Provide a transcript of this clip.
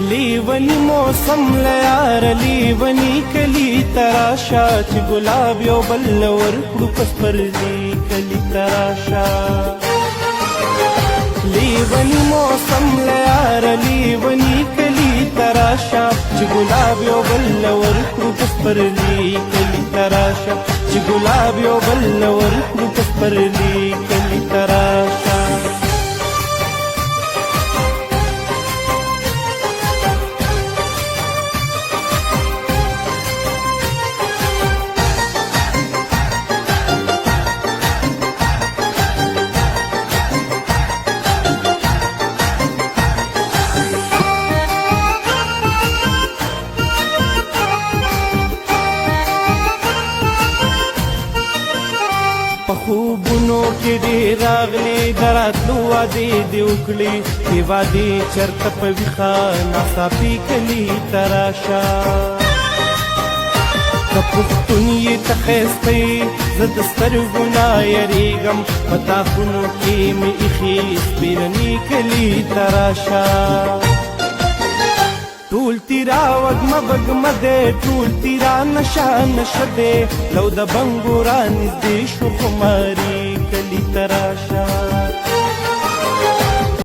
لیونی موسم لیار لیونی کلی تراشا چې ګلاب یو بل ورکړو پسپرلی کلی تراشا لیونی موسم لیار لیونی کلی تراشا چې ګلاب یو بل ورکړو پسپرلی کلی تراشا چې ګلاب یو بل ورکړو پسپرلی کلی تراشا په خوبونو کې ډېر راغلې د راتلو وعدې دې وکړې دې وعدې چېرته په ویښه ناڅاپي کلي ته راشه که پښتون یې ته ښایسته یې زه د سترګو نه یېرېږم په تاخونو کې مې ایښې سپېرني کلي ته راشه ټول تیرا وږمه بږمه دی ټول تیرا نشه نشه دی لو د بنګو را نږدې شو خماري کلي ته راشه